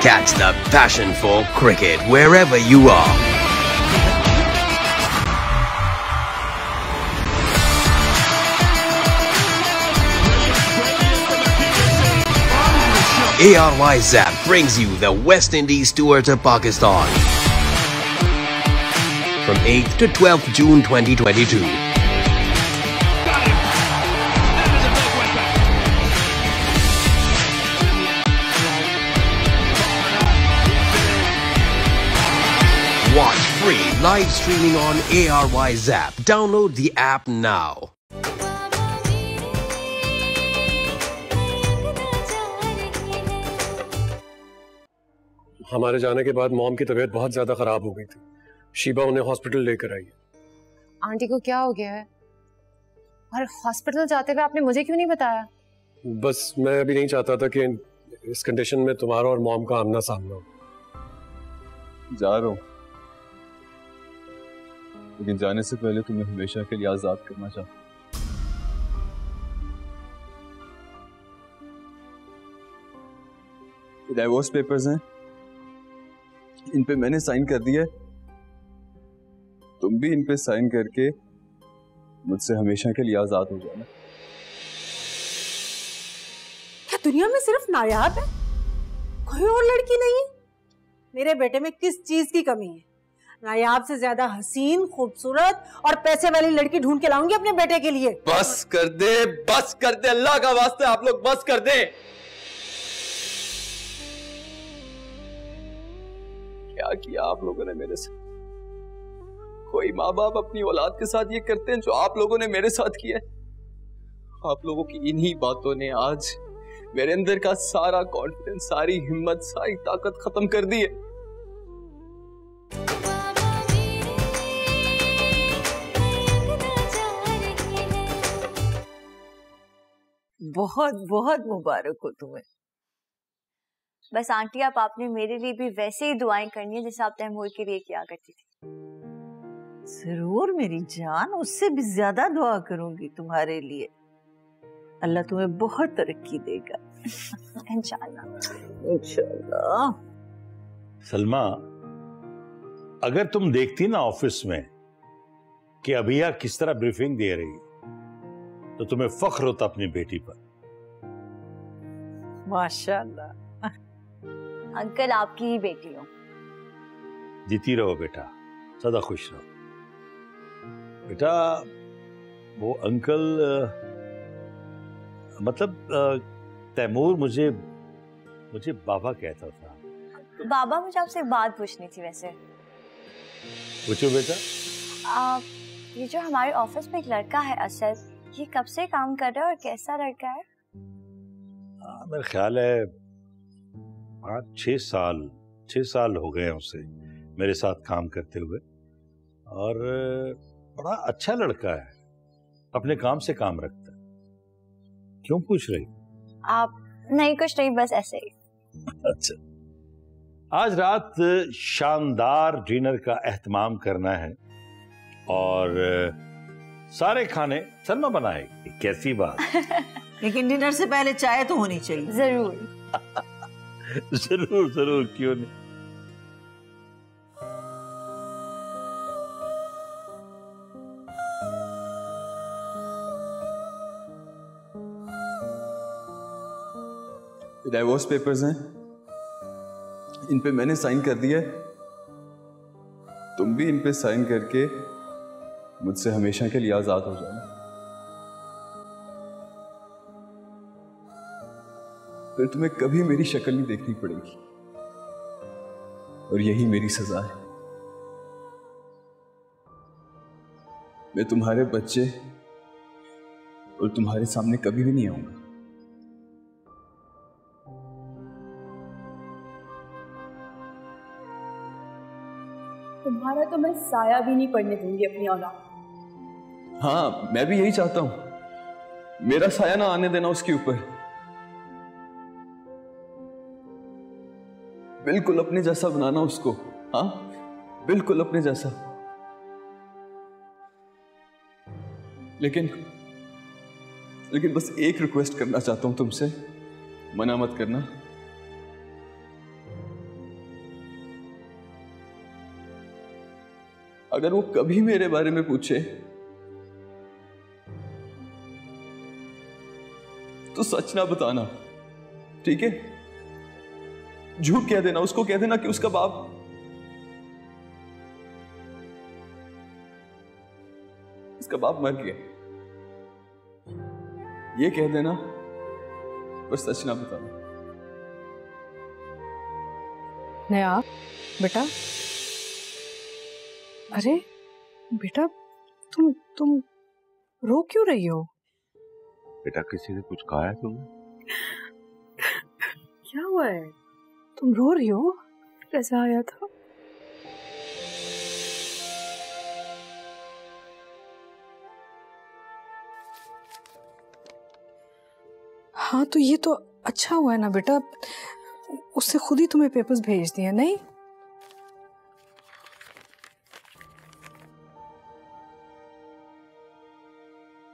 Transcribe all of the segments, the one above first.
Catch the passion for cricket wherever you are. ARY Zap brings you the West Indies tour to Pakistan from 8th to 12th June 2022. Watch free live streaming on ARY Zap. Download the app now. हमारे जाने के बाद mom की तबीयत बहुत ज्यादा खराब हो गई थी। शीबा उन्हें हॉस्पिटल लेकर आई है। आंटी को क्या हो गया है? और हॉस्पिटल जाते हुए आपने मुझे क्यों नहीं बताया? बस मैं अभी नहीं चाहता था कि इस कंडीशन में तुम्हारा और मॉम का आमना सामना हो। जा रहा हूं, लेकिन जाने से पहले तुम्हें हमेशा के लिए आजाद करना चाहता हूं। डाइवोर्स पेपर्स हैं, इन पे मैंने साइन कर दिया। तुम भी इन पे साइन करके मुझसे हमेशा के लिए आजाद हो जाना। क्या दुनिया में सिर्फ नायाब है? कोई और लड़की नहीं है? मेरे बेटे में किस चीज की कमी है? नायाब से ज्यादा हसीन, खूबसूरत और पैसे वाली लड़की ढूंढ के लाऊंगी अपने बेटे के लिए। बस कर दे, बस कर दे, अल्लाह का वास्ते आप लोग बस कर दे। क्या किया आप लोगों ने मेरे साथ? कोई माँ बाप अपनी औलाद के साथ ये करते हैं जो आप लोगों ने मेरे साथ किया है? आप लोगों की इन्हीं बातों ने आज मेरे अंदर का सारा कॉन्फिडेंस, सारी हिम्मत, सारी ताकत खत्म कर दी है। बहुत बहुत मुबारक हो तुम्हें। बस आंटी आपने मेरे लिए भी वैसे ही दुआएं करनी है जैसे आप तैमूर के लिए किया करती थी। जरूर मेरी जान, उससे भी ज्यादा दुआ करूंगी तुम्हारे लिए। अल्लाह तुम्हें बहुत तरक्की देगा। इंशाअल्लाह इंशाअल्लाह। सलमा, अगर तुम देखती ना ऑफिस में कि अभिया किस तरह ब्रीफिंग दे रही तो तुम्हें फख्र होता अपनी बेटी पर। माशाअल्लाह। अंकल आपकी ही बेटी हो। जीती रहो बेटा, सदा खुश रहो बेटा। वो अंकल मतलब तैमूर मुझे बाबा कहता था। बाबा, मुझे आपसे एक बात पूछनी थी। वैसे पूछो बेटा। ये जो हमारे ऑफिस में एक लड़का है असद, ये कब से काम कर रहा है और कैसा लड़का है? मेरा ख्याल है 5-6 साल हो गए उसे मेरे साथ काम करते हुए, और बड़ा अच्छा लड़का है, अपने काम से काम रखता है। क्यों पूछ रही? आप नहीं, कुछ नहीं, बस ऐसे ही। अच्छा, आज रात शानदार डिनर का एहतमाम करना है और सारे खाने सलमा बनाएगी। कैसी बात? लेकिन डिनर से पहले चाय तो होनी चाहिए। जरूर जरूर जरूर, क्यों नहीं। डाइवोर्स पेपर्स हैं, इन पे मैंने साइन कर दिया। तुम भी इन पे साइन करके मुझसे हमेशा के लिए आजाद हो जाना। फिर तुम्हें कभी मेरी शक्ल नहीं देखनी पड़ेगी, और यही मेरी सजा है। मैं तुम्हारे बच्चे और तुम्हारे सामने कभी भी नहीं आऊंगा। तुम्हारा तो मैं साया भी नहीं पड़ने दूंगी अपनी औलाद। हाँ, मैं भी यही चाहता हूं, मेरा साया ना आने देना उसके ऊपर। बिल्कुल अपने जैसा बनाना उसको। हाँ, बिल्कुल अपने जैसा। लेकिन बस एक रिक्वेस्ट करना चाहता हूं तुमसे, मना मत करना। अगर वो कभी मेरे बारे में पूछे तो सच ना बताना, ठीक है? झूठ कह देना, उसको कह देना कि उसका बाप मर गया, ये कह देना, पर सच ना बताना। नायाब बेटा, अरे बेटा तुम रो क्यों रही हो? बेटा किसी ने कुछ कहा है तुम्हें? क्या हुआ है? तुम रो रही हो? रज़ा आया था। हाँ तो ये तो अच्छा हुआ है ना बेटा, उससे खुद ही तुम्हें पेपर्स भेज दिए। नहीं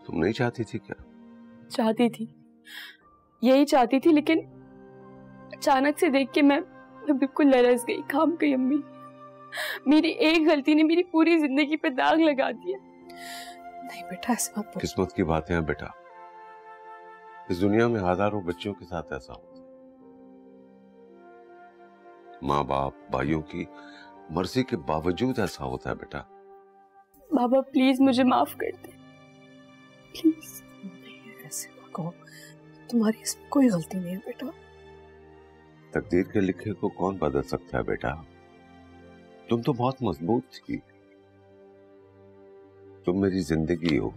तुम नहीं चाहती थी क्या? चाहती थी, यही चाहती थी, लेकिन अचानक से देख के मैं बिल्कुल लरस गई, काम गई। अम्मी, मेरी एक गलती ने मेरी पूरी जिंदगी पे दाग लगा दिया। नहीं बेटा ऐसा मत बोलो। किस्मत की बातें हैं बेटा, इस दुनिया में हजारों बच्चों के साथ ऐसा होता है। माँ बाप भाइयों की मर्जी के बावजूद ऐसा होता है बेटा। बाबा प्लीज मुझे माफ कर दे, प्लीज। ऐसे मत कहो, तुम्हारी इसमें कोई गलती नहीं है बेटा। तकदीर के लिखे को कौन बदल सकता है बेटा? तुम तो बहुत मजबूत थी, तुम मेरी जिंदगी हो।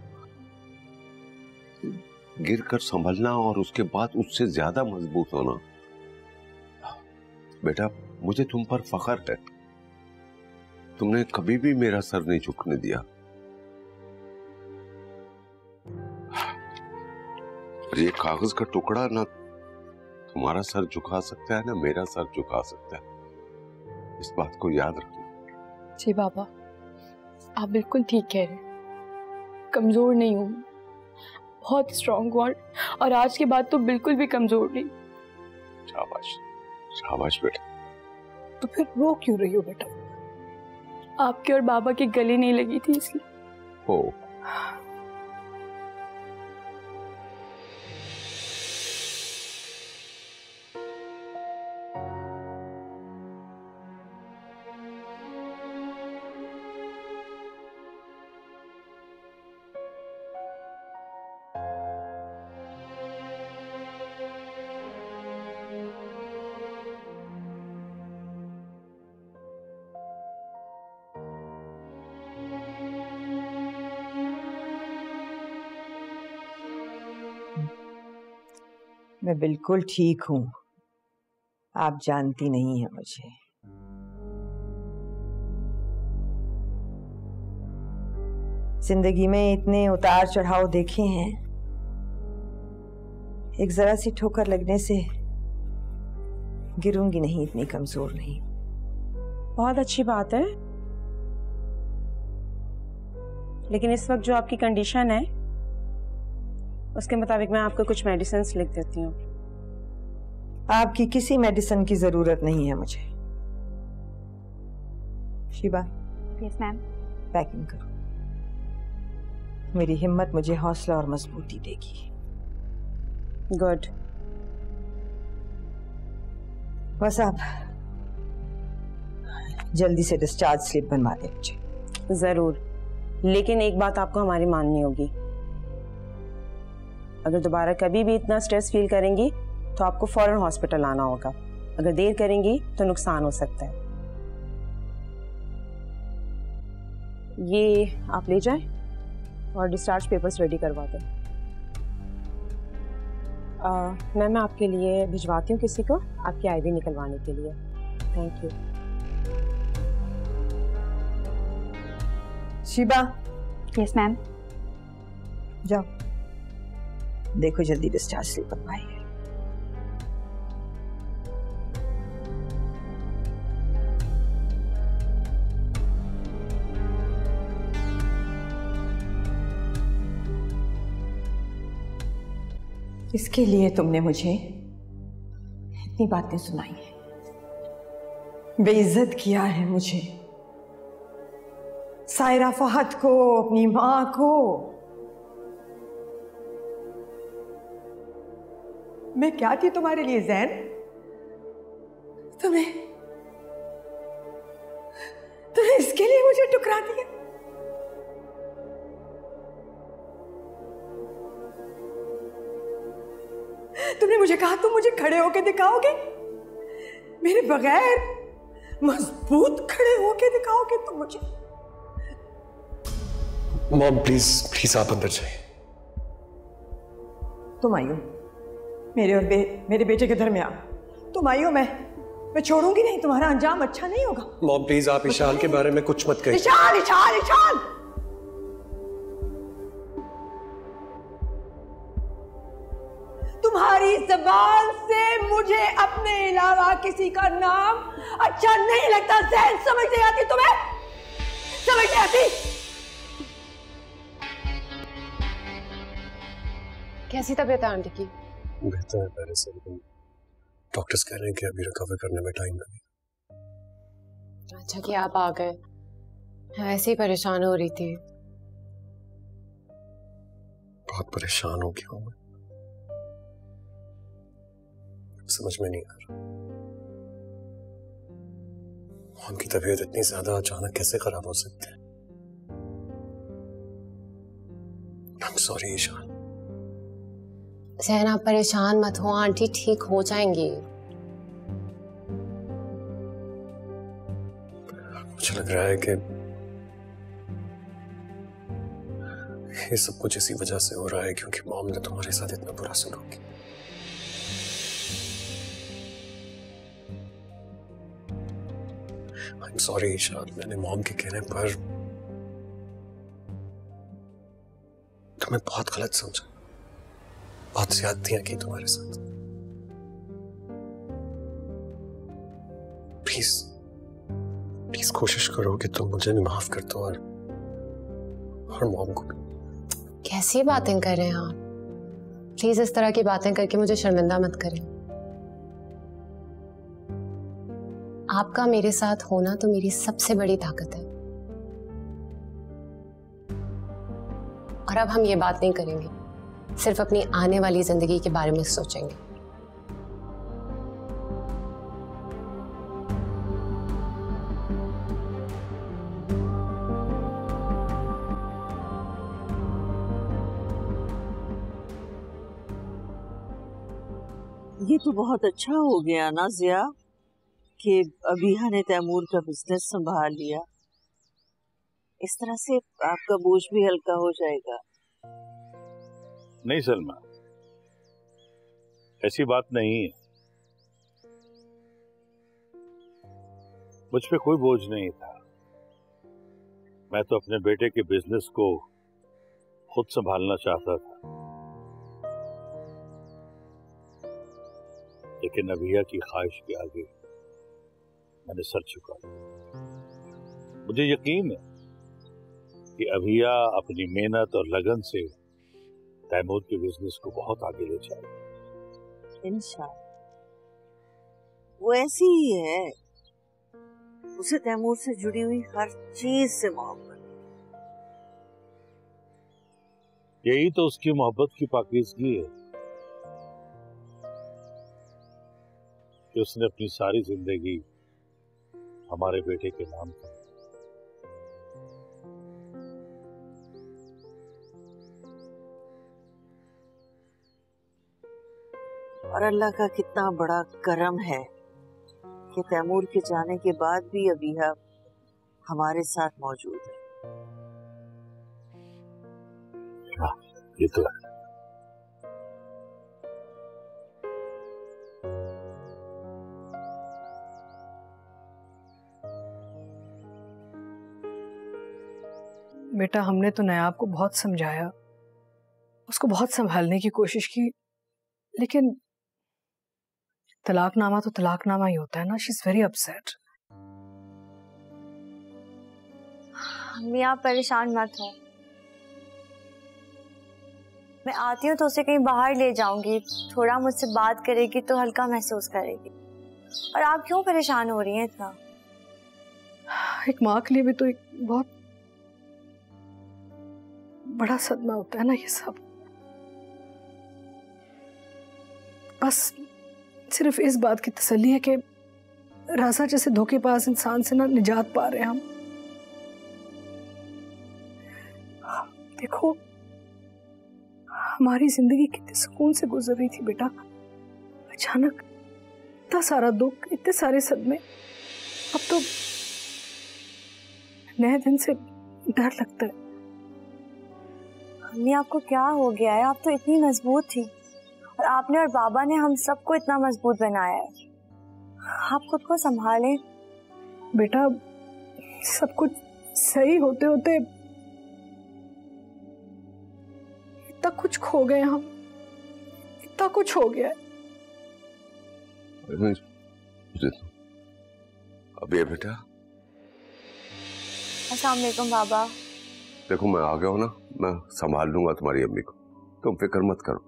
गिर कर संभलना और उसके बाद उससे ज्यादा मजबूत होना। बेटा मुझे तुम पर फख्र है, तुमने कभी भी मेरा सर नहीं झुकने दिया। और ये कागज का टुकड़ा ना तुम्हारा सर झुका सकता है ना मेरा सर झुका सकता है, इस बात को याद रखना। जी बाबा, आप बिल्कुल ठीक कह रहे हैं। कमजोर नहीं हूँ, बहुत स्ट्रॉन्ग हूँ, और आज के बाद तो बिल्कुल भी कमजोर नहीं। शाबाश शाबाश बेटा। तो फिर रो क्यों रही हो बेटा? आपके और बाबा की गले नहीं लगी थी इसलिए। हो मैं बिल्कुल ठीक हूँ, आप जानती नहीं हैं मुझे। जिंदगी में इतने उतार चढ़ाव देखे हैं, एक जरा सी ठोकर लगने से गिरूंगी नहीं, इतनी कमजोर नहीं। बहुत अच्छी बात है, लेकिन इस वक्त जो आपकी कंडीशन है उसके मुताबिक मैं आपको कुछ मेडिसिन लिख देती हूँ। आपकी किसी मेडिसिन की जरूरत नहीं है मुझे। Shiba, yes ma'am. पैकिंग करो, मेरी हिम्मत मुझे हौसला और मजबूती देगी। गुड। बस आप जल्दी से डिस्चार्ज स्लिप बनवा दें मुझे। जरूर, लेकिन एक बात आपको हमारी माननी होगी, अगर दोबारा कभी भी इतना स्ट्रेस फील करेंगी तो आपको फौरन हॉस्पिटल आना होगा। अगर देर करेंगी तो नुकसान हो सकता है। ये आप ले जाएं और डिस्चार्ज पेपर्स रेडी करवा दें। मैं आपके लिए भिजवाती हूँ किसी को आपकी आईवी निकलवाने के लिए। Thank you. Shiba. Yes ma'am. जाओ, देखो जल्दी डिस्चार्ज स्लिप बनवाइए। इसके लिए तुमने मुझे इतनी बातें सुनाई हैं, बेइज्जत किया है मुझे, सायरा फहद को, अपनी माँ को। मैं क्या थी तुम्हारे लिए जैन? तुम्हें इसके लिए मुझे ठुकरा दिया? तुमने मुझे कहा तुम मुझे खड़े होके दिखाओगे, मेरे बगैर मजबूत खड़े होके दिखाओगे तुम मुझे। मॉम प्लीज प्लीज आप अंदर जाइए। तुम आई हो मेरे और मेरे बेटे के दरमियान, तुम आई हो। मैं छोड़ूंगी नहीं, तुम्हारा अंजाम अच्छा नहीं होगा। मॉम प्लीज आप ईशान के बारे में कुछ मत कहिए। ईशान ईशान ईशान, तुम्हारी जबान से मुझे अपने अलावा किसी का नाम अच्छा नहीं लगता। ज़हन समझ नहीं आती तुम्हें? समझ नहीं आती? कैसी तबीयत है आंटी की? बेहतर है पहले से, लेकिन डॉक्टर्स कह रहे हैं कि अभी रिकवर करने में टाइम लगेगा। अच्छा कि आप आ गए, मैं ऐसे ही परेशान हो रही थी। बहुत परेशान हो गया हूं मैं, समझ में नहीं आ रहा उनकी तबीयत इतनी ज्यादा अचानक कैसे खराब हो सकती है। I'm sorry Ishan. ज़हन आप परेशान मत हो, आंटी ठीक हो जाएंगी। मुझे लग रहा है कि ये सब कुछ इसी वजह से हो रहा है क्योंकि मॉम ने तुम्हारे साथ इतना बुरा सलूक किया। I'm sorry ईशान, मैंने मॉम के कहने पर तुम्हें बहुत गलत समझा, बहुत ज्यादतियां की तुम्हारे साथ। प्लीज प्लीज कोशिश करो कि तुम मुझे भी माफ कर दो और मॉम को भी। कैसी बातें कर रहे हैं आप? प्लीज इस तरह की बातें करके मुझे शर्मिंदा मत करें। आपका मेरे साथ होना तो मेरी सबसे बड़ी ताकत है, और अब हम ये बात नहीं करेंगे, सिर्फ अपनी आने वाली जिंदगी के बारे में सोचेंगे। ये तो बहुत अच्छा हो गया ना जिया कि अबीहा ने तैमूर का बिजनेस संभाल लिया। इस तरह से आपका बोझ भी हल्का हो जाएगा। नहीं सलमा, ऐसी बात नहीं है। मुझ पे कोई बोझ नहीं था। मैं तो अपने बेटे के बिजनेस को खुद संभालना चाहता था, लेकिन अभिया की ख्वाहिश के आगे मैंने सर झुका दिया। मुझे यकीन है कि अभिया अपनी मेहनत और लगन से तैमूर के बिजनेस को बहुत आगे ले जाएगी। इंशाअल्लाह। वो ऐसी ही है, उसे तैमूर से जुड़ी हुई हर चीज से मोहब्बत। यही तो उसकी मोहब्बत की पाकीज़गी है कि उसने अपनी सारी जिंदगी हमारे बेटे के नाम की। और अल्लाह का कितना बड़ा करम है कि तैमूर के जाने के बाद भी अबीहा हमारे साथ मौजूद है। हाँ, ये तो है। बेटा, हमने तो नायाब को बहुत समझाया, उसको बहुत संभालने की कोशिश की, लेकिन तलाकनामा तो तलाकनामा ही होता है ना। She is very upset. Mummy आप परेशान मत हो, मैं आती हूँ तो उसे कहीं बाहर ले जाऊंगी, थोड़ा मुझसे बात करेगी तो हल्का महसूस करेगी। और आप क्यों परेशान हो रही हैं इतना? एक माँ के लिए भी तो एक बहुत बड़ा सदमा होता है ना ये सब। बस सिर्फ इस बात की तसल्ली है कि राजा जैसे धोखेबाज इंसान से ना निजात पा रहे हैं हम। देखो हमारी जिंदगी कितने सुकून से गुजर रही थी बेटा, अचानक इतना सारा दुख, इतने सारे सदमे। अब तो नए दिन से डर लगता है। अम्मी आपको क्या हो गया है? आप तो इतनी मजबूत थी और आपने और बाबा ने हम सबको इतना मजबूत बनाया है। आप खुद को संभालें बेटा। सब कुछ सही होते होते इतना कुछ खो गए हम, इतना कुछ हो गया है। अब ये बेटा, अस्सलाम वालेकुम बाबा। देखो मैं आ गया हूँ ना, मैं संभाल लूंगा तुम्हारी अम्मी को, तुम फिक्र मत करो।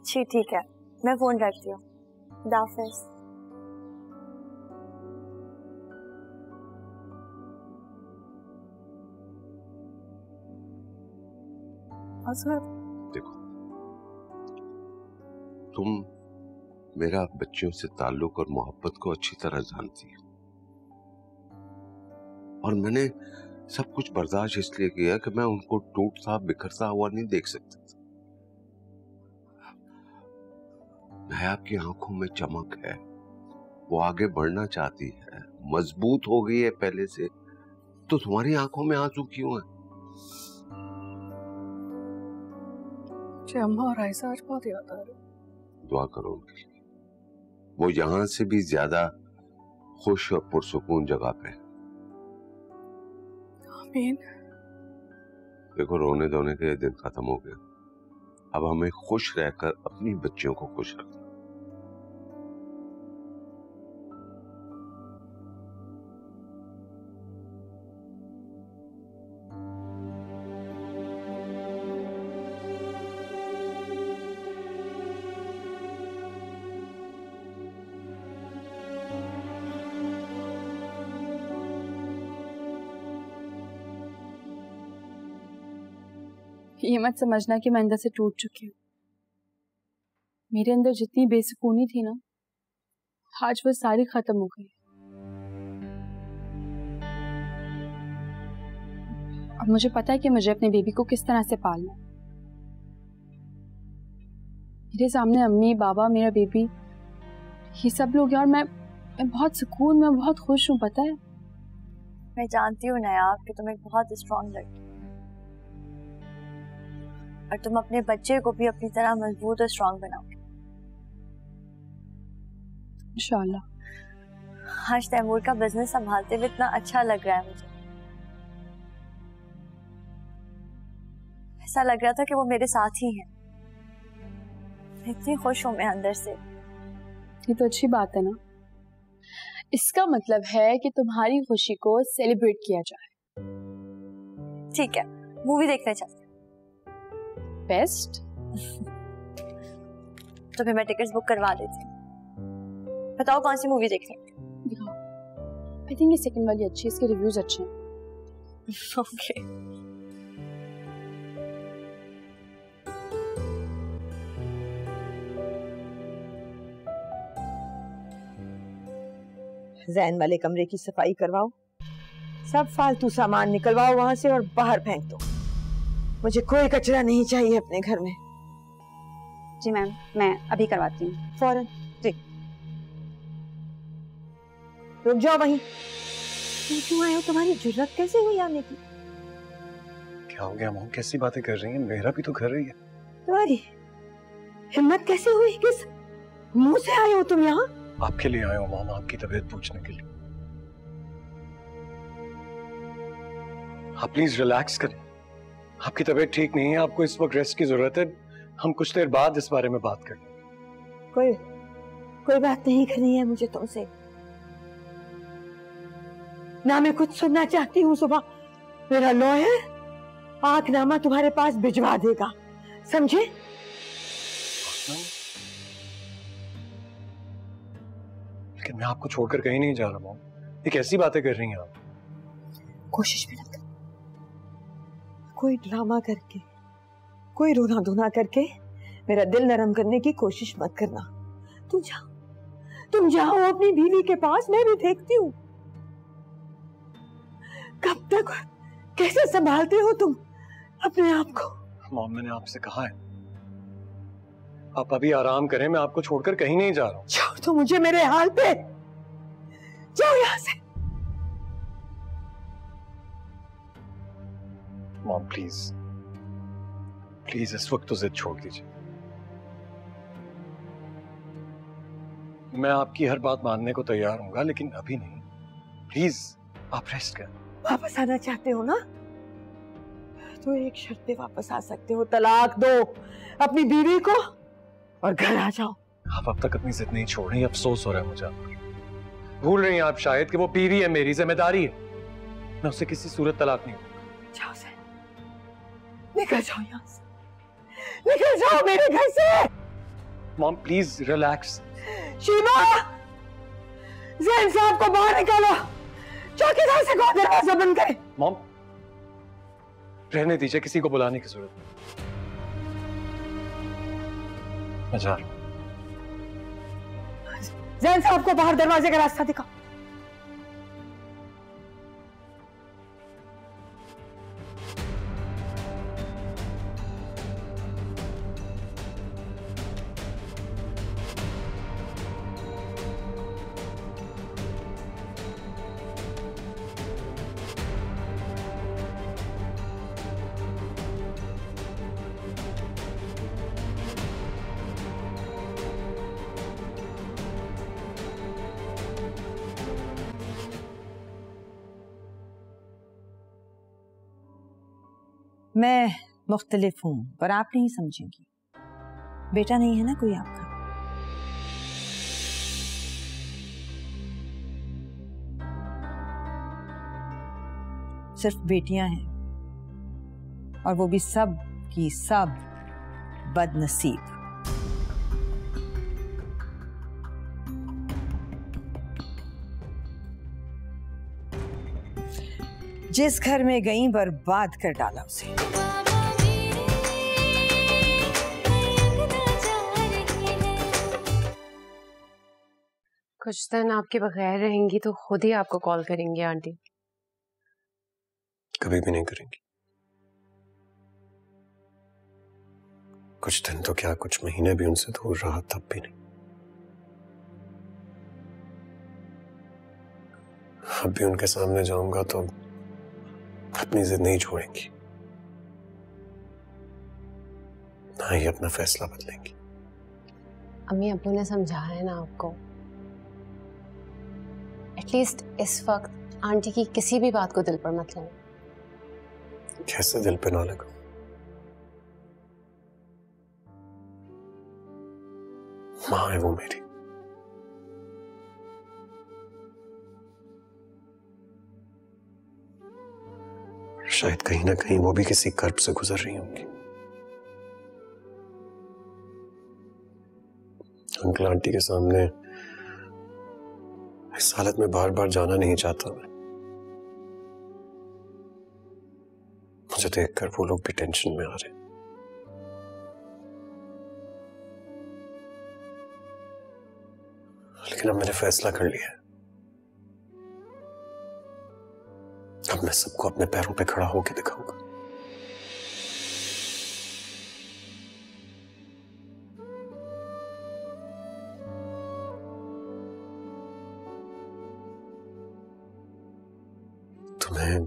जी ठीक है, मैं फोन रखती हूँ। खुदा हाफिज़। देखो तुम मेरा बच्चियों से ताल्लुक और मोहब्बत को अच्छी तरह जानती हो, और मैंने सब कुछ बर्दाश्त इसलिए किया कि मैं उनको टूटता बिखरता हुआ नहीं देख सकता। नायाब की आंखों में चमक है, वो आगे बढ़ना चाहती है, मजबूत हो गई है पहले से, तो तुम्हारी आंखों में आंसू क्यों है? अम्मा और आयशा आज बहुत याद आ रही। दुआ करो उनके लिए, वो यहां से भी ज्यादा खुश और पुरसुकून जगह पे। आमीन। देखो रोने धोने के दिन खत्म हो गया, अब हमें खुश रहकर अपनी बच्चियों को खुश रखना। ये मत समझना कि मैं अंदर से टूट चुकी हूँ। मेरे अंदर जितनी बेसुकूनी थी ना, आज वो सारी खत्म हो गई। अब मुझे पता है कि मुझे अपने बेबी को किस तरह से पालना है। मेरे सामने अम्मी, बाबा, मेरा बेबी, ये सब लोग हैं और मैं बहुत सुकून में, बहुत खुश हूँ। पता है, मैं जानती हूँ नायाब कि तुम एक बहुत स्ट्रॉन्ग लड़की, और तुम अपने बच्चे को भी अपनी तरह मजबूत और स्ट्रॉन्ग बनाओगे इंशाल्लाह। आज तैमूर का बिजनेस संभालते हुए इतना अच्छा लग रहा है मुझे। ऐसा लग रहा था कि वो मेरे साथ ही हैं। इतनी खुश हूं मैं अंदर से। ये तो अच्छी बात है ना। इसका मतलब है कि तुम्हारी खुशी को सेलिब्रेट किया जाए। ठीक है, मूवी देखने चलते हैं। बेस्ट। तो फिर मैं टिकट्स बुक करवा देती हूँ। बताओ कौन सी मूवी देखनी है? आई थिंक ये सेकंड वाली अच्छी है, इसके रिव्यूज अच्छे हैं। ओके। जैन वाले कमरे की सफाई करवाओ, सब फालतू सामान निकलवाओ वहां से और बाहर फेंक दो। मुझे कोई कचरा नहीं चाहिए अपने घर में। जी मैम, मैं अभी करवाती हूँ। फौरन। जी। रुक जाओ वहीं। तुम क्यों आए हो? तुम्हारी जुर्रत कैसे हुई आने की? क्या हो गया मॉम, कैसी बातें कर रही हैं? मेरा भी तो घर ही है। तुम्हारी हिम्मत कैसे हुई? किस मुंह से आए हो तुम यहाँ? आपके लिए आया हूँ मॉम, आपकी तबीयत पूछने के लिए। आप प्लीज रिलैक्स करें, आपकी तबीयत ठीक नहीं है, आपको इस वक्त रेस्ट की जरूरत है। हम कुछ देर बाद इस बारे में बात करें। कोई बात नहीं करनी है मुझे तुमसे, ना मैं कुछ सुनना चाहती हूँ। सुबह मेरा लॉयर आंकनामा तुम्हारे पास भिजवा देगा, समझे? लेकिन मैं आपको छोड़कर कहीं नहीं जा रहा मॉम। ये कैसी बातें कर रही हैं आप? कोशिश भी मत कर, कोई ड्रामा करके, कोई रोना धोना करके मेरा दिल नरम करने की कोशिश मत करना। तुम जाओ अपनी बीवी के पास, मैं भी देखती हूँ कब तक कैसे संभालते हो तुम अपने आप को। मॉम, मैंने आपसे कहा है आप अभी आराम करें, मैं आपको छोड़कर कहीं नहीं जा रहा हूँ। छोड़ दो मुझे मेरे हाल पे, जाओ यहाँ से। मॉम प्लीज प्लीज इस वक्त तो जिद छोड़ दीजिए। मैं आपकी हर बात मानने को तैयार हूँगा, लेकिन अभी नहीं। प्लीज आप रेस्ट करें। वापस आना चाहते हो ना, तो एक शर्त पे वापस आ सकते हो। तलाक दो अपनी बीवी को और घर आ जाओ। आप अब तक अपनी जिद नहीं छोड़ रही, अफसोस हो रहा है मुझे। भूल रही हैं आप शायद कि वो बीवी है, मेरी जिम्मेदारी है। मैं उससे किसी सूरत तलाक नहीं दूंगा। जाओ से, निकल जाओ यहाँ से, निकल जाओ मेरे घर से। Mom please relax. Sheeba, Zain साहब को बाहर निकालो, चौकीदार से कहो दरवाजा बंद करे। मॉम रहने दीजिए, किसी को बुलाने की जरूरत नहीं। मैं जा रहा हूं। ज़ैन साहब को बाहर दरवाजे का रास्ता दिखाओ। मैं मुख्तलिफ हूँ पर आप नहीं समझेंगी। बेटा नहीं है ना कोई आपका। सिर्फ बेटियां हैं, और वो भी सब की सब बदनसीब। जिस घर में गई बर्बाद कर डाला उसे। कुछ दिन आपके बगैर रहेंगी तो खुद ही आपको कॉल करेंगी आंटी। कभी भी नहीं करेंगी। कुछ दिन तो क्या, कुछ महीने भी उनसे दूर रहा, तब भी नहीं। अब भी उनके सामने जाऊंगा तो अपनी जिद नहीं छोड़ेंगी, ना ही अपना फैसला बदलेंगी। अम्मी अब्बू ने समझाया है ना आपको। एटलीस्ट इस वक्त आंटी की किसी भी बात को दिल पर मत लेना। कैसे दिल पे ना लगा? माँ है वो मेरी। शायद कहीं ना कहीं वो भी किसी कर्ब से गुजर रही होंगी। अंकल आंटी के सामने इस हालत में बार बार जाना नहीं चाहता मैं। मुझे देखकर वो लोग भी टेंशन में आ रहे। लेकिन अब मैंने फैसला कर लिया है। अब मैं सबको अपने पैरों पे खड़ा होकर दिखाऊंगा। तुम्हें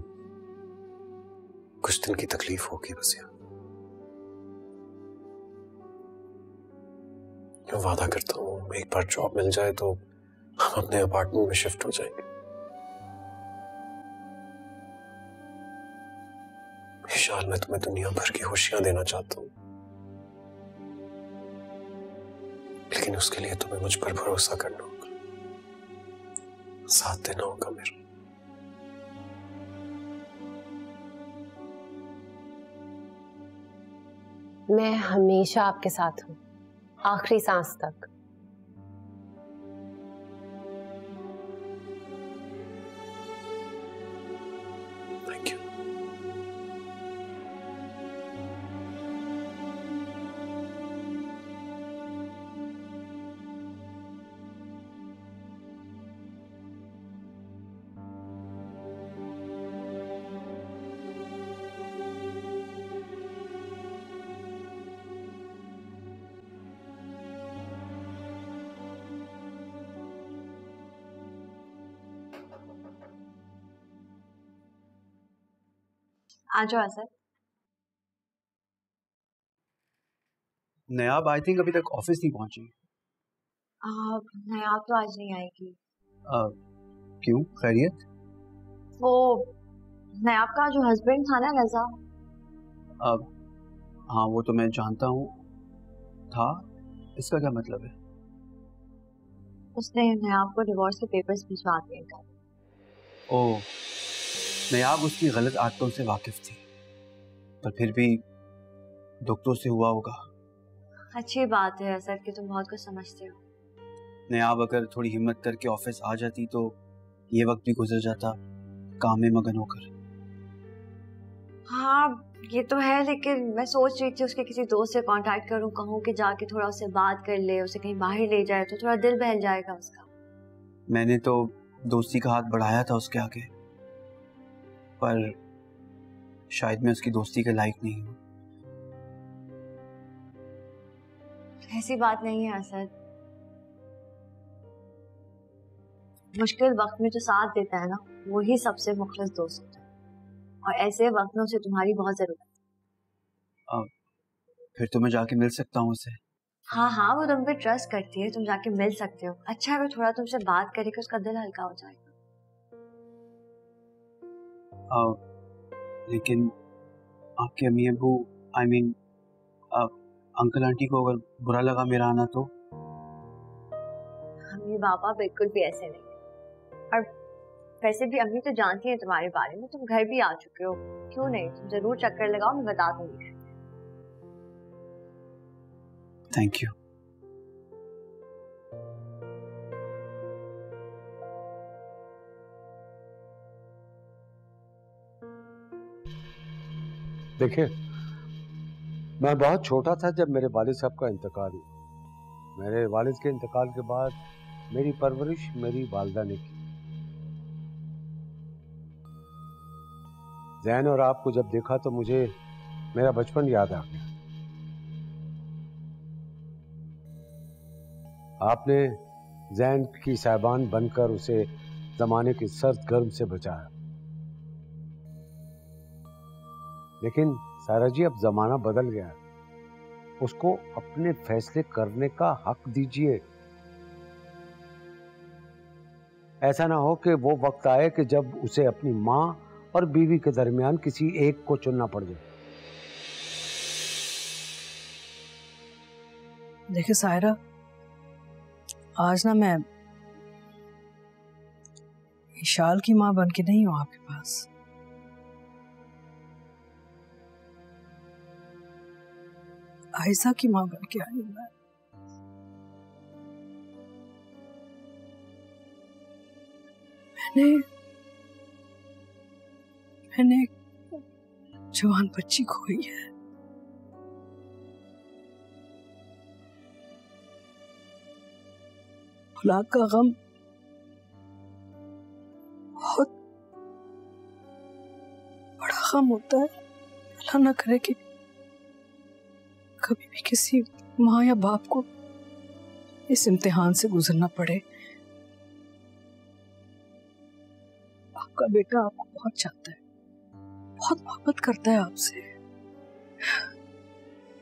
कुछ दिन की तकलीफ होगी बस यार। मैं वादा करता हूं, एक बार जॉब मिल जाए तो हम अपने अपार्टमेंट में शिफ्ट हो जाएंगे। विशाल, मैं तुम्हें दुनिया भर की खुशियां देना चाहता हूं, लेकिन उसके लिए तुम्हें मुझ पर भरोसा करना होगा, साथ देना होगा मेरा। मैं हमेशा आपके साथ हूं, आखिरी सांस तक। Thank you. आ जाओ सर। नयाब आई थिंक अभी तक ऑफिस नहीं पहुंची। नयाब तो आज नहीं आएगी। क्यों, खैरियत? वो नयाब का जो हस्बैंड था ना रजा। हाँ वो तो मैं जानता हूँ था, इसका क्या मतलब है? उसने नयाब को डिवोर्स के पेपर्स भिजवा दिए कल। ओह, नयाब उसकी गलत आदतों से वाकिफ थी, पर फिर भी दुख तो से हुआ होगा। अच्छी बात है असद कि तुम बहुत कुछ समझते हो। नयाब अगर थोड़ी हिम्मत करके ऑफिस आ जाती तो ये वक्त भी गुजर जाता काम में मगन होकर। हाँ ये तो है, लेकिन मैं सोच रही थी उसके किसी दोस्त से कांटेक्ट करूं, कहूं कि जाके थोड़ा उससे बात कर ले, उसे कहीं बाहर ले जाए तो थोड़ा दिल बहल जाएगा उसका। मैंने तो दोस्ती का हाथ बढ़ाया था उसके आगे, पर शायद मैं उसकी दोस्ती के लायक नहीं हूँ। ऐसी बात नहीं है असद, मुश्किल वक्त में जो साथ देता है ना वही सबसे मुखलिस दोस्त होता है, और ऐसे वक्त में उसे तुम्हारी बहुत जरूरत है। फिर तो मैं जाके मिल सकता हूँ उससे? हाँ हाँ वो तुम पे ट्रस्ट करती है, तुम जाके मिल सकते हो। अच्छा है वो थोड़ा तुमसे बात करे कि उसका दिल हल्का हो जाएगा। लेकिन आपके अम्मी Abu I mean uncle aunty को अगर बुरा लगा मेरा आना तो? अम्मी पापा बिल्कुल भी ऐसे नहीं, और वैसे भी अम्मी तो जानती है तुम्हारे बारे में, तुम घर भी आ चुके हो, क्यों नहीं, तुम जरूर चक्कर लगाओ, मैं बता दूंगी। Thank you. देखिए, मैं बहुत छोटा था जब मेरे वालिद साहब का इंतकाल हुआ। मेरे वालिद के इंतकाल के बाद मेरी परवरिश मेरी वालिदा ने की। जैन और आपको जब देखा तो मुझे मेरा बचपन याद आ गया। आपने जैन की साहिबान बनकर उसे जमाने के सर्द गर्म से बचाया। लेकिन सारा जी अब जमाना बदल गया है, उसको अपने फैसले करने का हक दीजिए। ऐसा ना हो कि वो वक्त आए कि जब उसे अपनी माँ और बीवी के दरमियान किसी एक को चुनना पड़ जाए। देखिए सायरा, आज ना मैं इशाल की माँ बन के नहीं हूं आपके पास। आयशा की माँ बन के आई हूं मैं। मैंने एक जवान बच्ची खोई है। औलाद का गम बहुत बड़ा गम होता है। अल्लाह ना करे कि कभी भी किसी माँ या बाप को इस इम्तिहान से गुजरना पड़े। आपका बेटा आपको बहुत चाहता है, बहुत मोहब्बत करता है आपसे।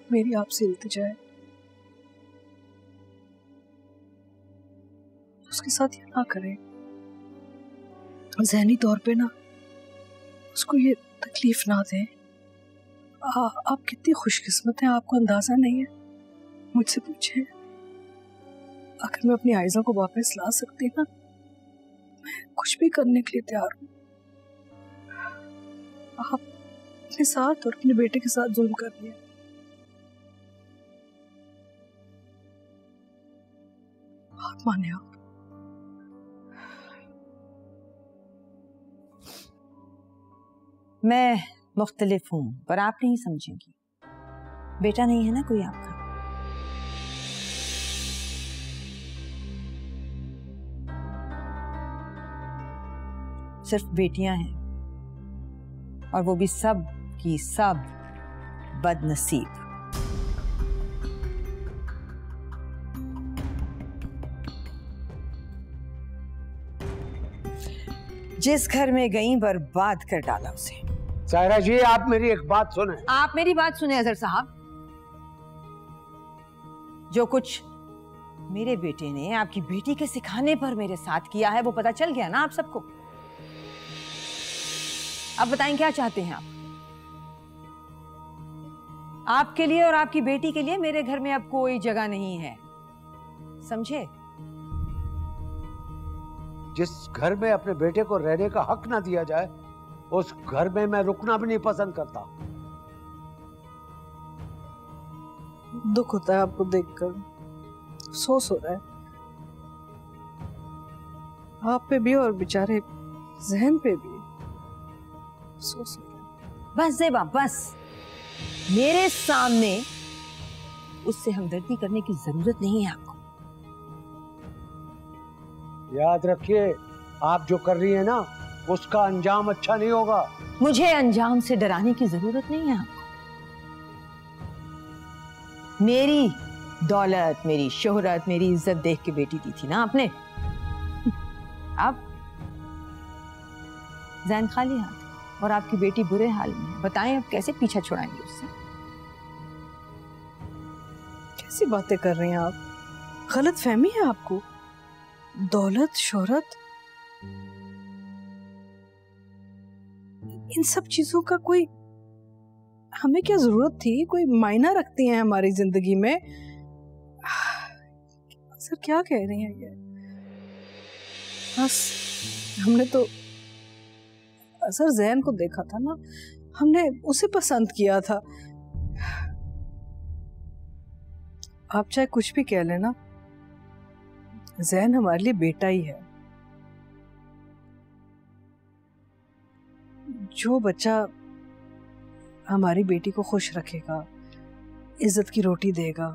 मेरी आपसे इल्तिजा है, उसके साथ ये ना करें। ज़हनी तौर पे ना उसको ये तकलीफ ना दें। आप कितनी खुशकिस्मत हैं, आपको अंदाजा नहीं है। मुझसे पूछे, अगर मैं अपनी आयज़ा को वापस ला सकती ना, मैं कुछ भी करने के लिए तैयार हूँ। आप अपने साथ और अपने बेटे के साथ जुल्म कर दिया। बात माने आप। मैं मुख्तलिफ हूँ पर आप नहीं समझेंगी। बेटा नहीं है ना कोई आपका। सिर्फ बेटियां हैं, और वो भी सब की सब बदनसीब। जिस घर में गई बर्बाद कर डाला उसे। सायरा जी, आप मेरी एक बात सुने। आप मेरी बात सुने अजहर साहब। जो कुछ मेरे बेटे ने आपकी बेटी के सिखाने पर मेरे साथ किया है वो पता चल गया ना आप सबको। अब बताएं क्या चाहते हैं आप? आपके लिए और आपकी बेटी के लिए मेरे घर में अब कोई जगह नहीं है, समझे? जिस घर में अपने बेटे को रहने का हक ना दिया जाए उस घर में मैं रुकना भी नहीं पसंद करता। दुख होता है आपको देखकर, अफसोस हो रहा है आप पे भी और बेचारे जहन पे भी अफसोस हो रहा है। बस ज़ेबा बस, मेरे सामने उससे हमदर्दी करने की जरूरत नहीं है आपको। याद रखिए, आप जो कर रही है ना उसका अंजाम अच्छा नहीं होगा। मुझे अंजाम से डराने की जरूरत नहीं है आपको। मेरी दौलत, मेरी शोहरत, मेरी इज्जत देख के बेटी दी थी ना आपने। अब जैन खाली हाथ और आपकी बेटी बुरे हाल में है। बताएं अब कैसे पीछा छुड़ाएंगे उससे? कैसी बातें कर रही हैं आप? गलत फहमी है आपको। दौलत, शोहरत, इन सब चीजों का कोई हमें क्या जरूरत थी? कोई मायना रखती हैं हमारी जिंदगी में? सर क्या कह रही हैं ये? बस हमने तो सर जैन को देखा था ना, हमने उसे पसंद किया था। आप चाहे कुछ भी कह लेना, जैन हमारे लिए बेटा ही है। जो बच्चा हमारी बेटी को खुश रखेगा, इज्जत की रोटी देगा,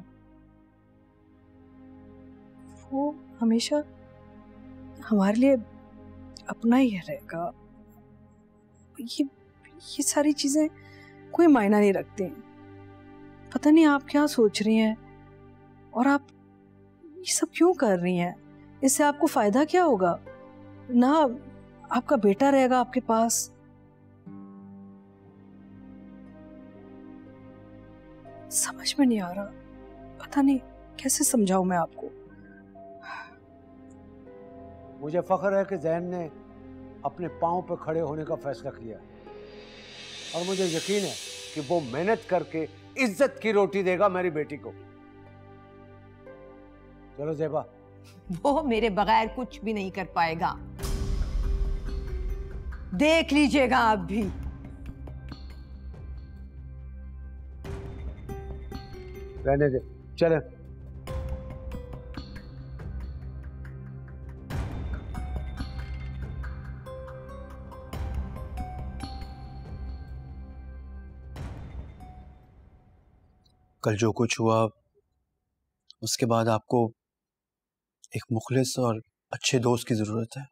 वो हमेशा हमारे लिए अपना ही रहेगा। ये सारी चीजें कोई मायना नहीं रखती। पता नहीं आप क्या सोच रही हैं और आप ये सब क्यों कर रही हैं? इससे आपको फायदा क्या होगा? ना आपका बेटा रहेगा आपके पास, समझ में नहीं आ रहा। पता नहीं कैसे समझाऊं मैं आपको। मुझे फख्र है कि जैन ने अपने पांव पर खड़े होने का फैसला किया और मुझे यकीन है कि वो मेहनत करके इज्जत की रोटी देगा मेरी बेटी को। चलो ज़ेबा। वो मेरे बगैर कुछ भी नहीं कर पाएगा, देख लीजिएगा आप भी। रहने दे, चले। कल जो कुछ हुआ उसके बाद आपको एक मुखलिस और अच्छे दोस्त की जरूरत है।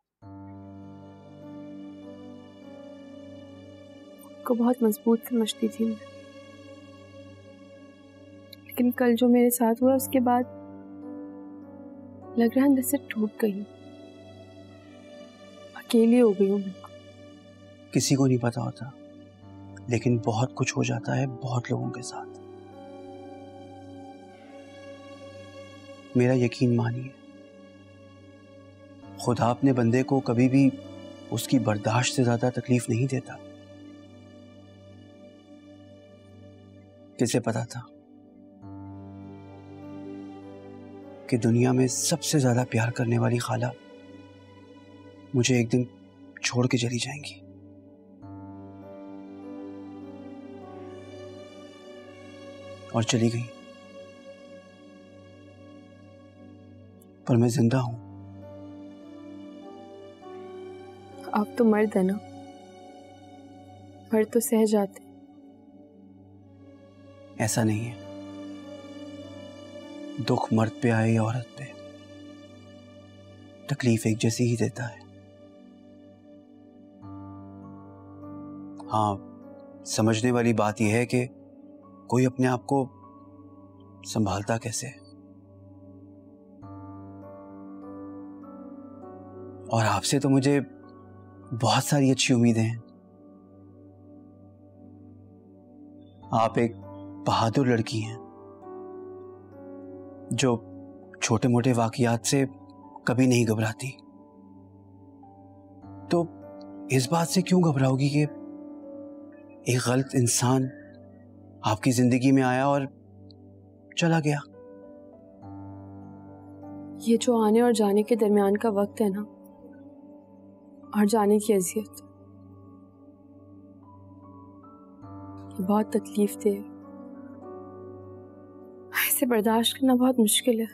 को बहुत मजबूत समझती थी मैं, लेकिन कल जो मेरे साथ हुआ उसके बाद लग रहा है अंदर से टूट गई, अकेली हो गई हूँ मैं। किसी को नहीं पता होता, लेकिन बहुत कुछ हो जाता है बहुत लोगों के साथ। मेरा यकीन मानिए, खुदा अपने बंदे को कभी भी उसकी बर्दाश्त से ज्यादा तकलीफ नहीं देता। किसे पता था कि दुनिया में सबसे ज्यादा प्यार करने वाली खाला मुझे एक दिन छोड़ के चली जाएंगी। और चली गई, पर मैं जिंदा हूं। आप तो मर्द है ना, मर्द तो सह जाते। ऐसा नहीं है, दुख मर्द पे आए या औरत पे, तकलीफ एक जैसी ही देता है। हाँ, समझने वाली बात यह है कि कोई अपने आप को संभालता कैसे है। और आपसे तो मुझे बहुत सारी अच्छी उम्मीदें हैं, आप एक बहादुर लड़की हैं जो छोटे मोटे वाकयात से कभी नहीं घबराती। तो इस बात से क्यों घबराओगी कि एक गलत इंसान आपकी जिंदगी में आया और चला गया? ये जो आने और जाने के दरमियान का वक्त है ना, और जाने की अजियत, ये बहुत तकलीफ दे, इसे बर्दाश्त करना बहुत मुश्किल है।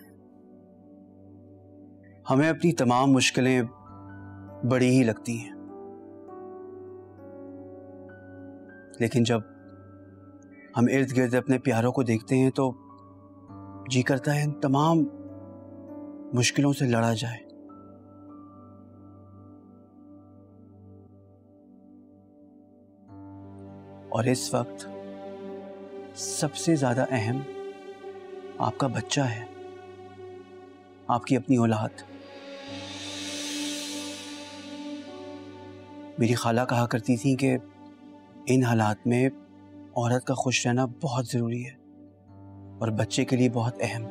हमें अपनी तमाम मुश्किलें बड़ी ही लगती हैं, लेकिन जब हम इर्द गिर्द अपने प्यारों को देखते हैं तो जी करता है इन तमाम मुश्किलों से लड़ा जाए। और इस वक्त सबसे ज्यादा अहम आपका बच्चा है, आपकी अपनी औलाद। मेरी खाला कहा करती थी कि इन हालात में औरत का खुश रहना बहुत जरूरी है और बच्चे के लिए बहुत अहम।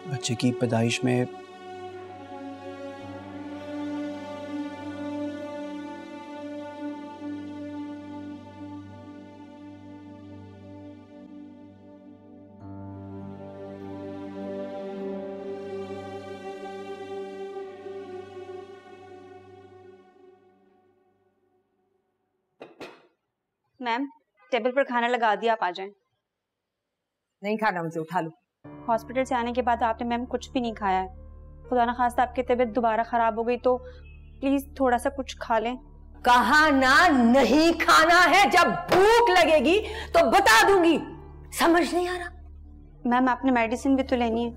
बच्चे की पैदाइश में मैम टेबल पर खाना लगा दिया, आप आ जाएं। नहीं खाना मुझे, उठा लो। हॉस्पिटल से आने के बाद आपने मैम कुछ भी नहीं खाया है। खुदा ना खास्ता आपकी तबीयत दोबारा खराब हो गई तो प्लीज थोड़ा सा कुछ खा लें। कहा ना नहीं खाना है, जब भूख लगेगी तो बता दूंगी। समझ नहीं आ रहा? मैम आपने मेडिसिन भी तो लेनी है।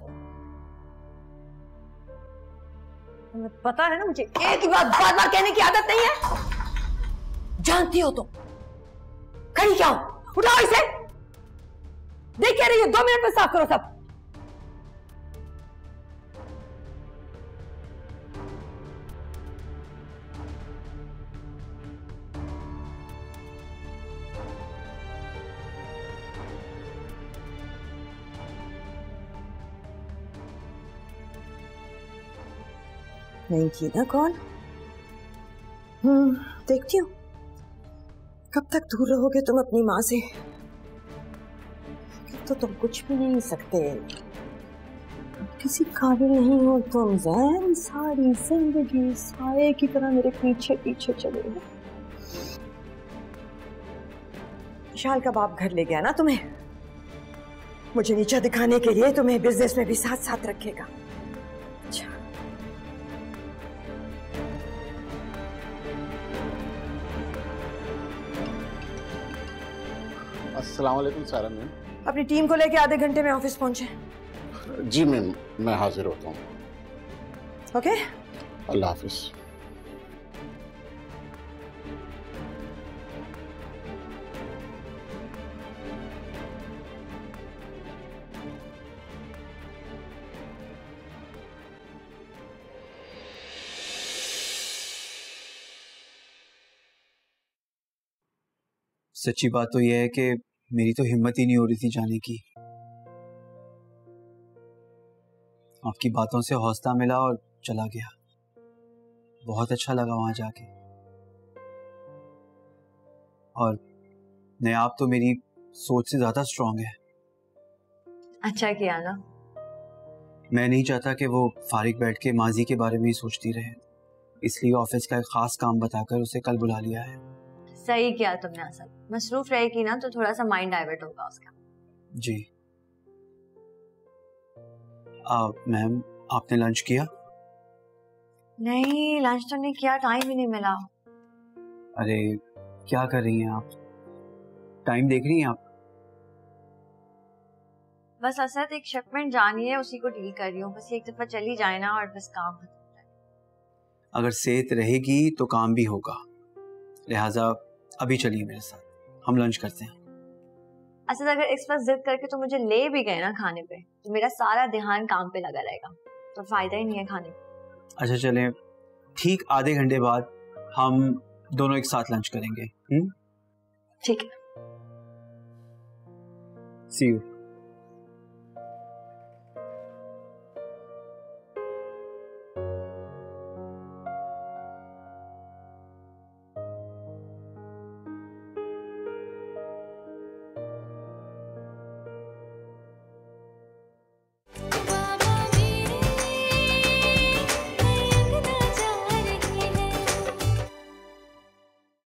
तुम्हें पता है ना मुझे एक ही बात बार बार कहने की आदत नहीं है, जानती हो तो। खड़ी क्या हो? उठाओ इसे। देख क्या रही हो? 2 मिनट में साफ करो सब। नहीं की ना कौन? देखती हूँ कब तक दूर रहोगे तुम अपनी माँ से। तो तुम कुछ भी नहीं सकते, किसी काबिल नहीं हो तुम ज़ैन। सारी जिंदगी साये की तरह मेरे पीछे पीछे चले हो। विशाल का बाप घर ले गया ना तुम्हें, मुझे नीचा दिखाने के लिए। तुम्हें बिजनेस में भी साथ साथ रखेगा। अच्छा अस्सलाम वालेकुम सारा मैम। अपनी टीम को लेके आधे घंटे में ऑफिस पहुंचे। जी मैम, मैं हाजिर होता हूँ। ओके, अल्लाह हाफिज। सच्ची बात तो यह है कि मेरी तो हिम्मत ही नहीं हो रही थी जाने की। आपकी बातों से हौसला मिला और चला गया। बहुत अच्छा लगा वहां जाके। और नायाब तो मेरी सोच से ज्यादा स्ट्रांग है। अच्छा किया ना। मैं नहीं चाहता कि वो फारिग बैठ के माजी के बारे में ही सोचती रहे, इसलिए ऑफिस का एक खास काम बताकर उसे कल बुला लिया है। सही किया तुमने असल। मसरूफ रहेगी ना तो थोड़ा सा माइंड डाइवर्ट होगा उसका। जी मैम, आपने लंच किया? नहीं, लंच तो नहीं किया, टाइम ही नहीं मिला। अरे क्या कर रही हैं आप? टाइम देख रही हैं आप? बस असद एक शिपमेंट जानी है, उसी को डील कर रही हूँ। बस एक दफा चली जाए ना और बस काम खत्म हो जाए। अगर सेहत रहेगी तो काम भी होगा, लिहाजा अभी चलिए मेरे साथ, हम लंच करते हैं। असद अगर इस वक्त जिद करके तो मुझे ले भी गए ना खाने पे, तो मेरा सारा ध्यान काम पे लगा रहेगा, तो फायदा ही नहीं है खाने का। अच्छा चलें, ठीक आधे घंटे बाद हम दोनों एक साथ लंच करेंगे। ठीक है। सी यू।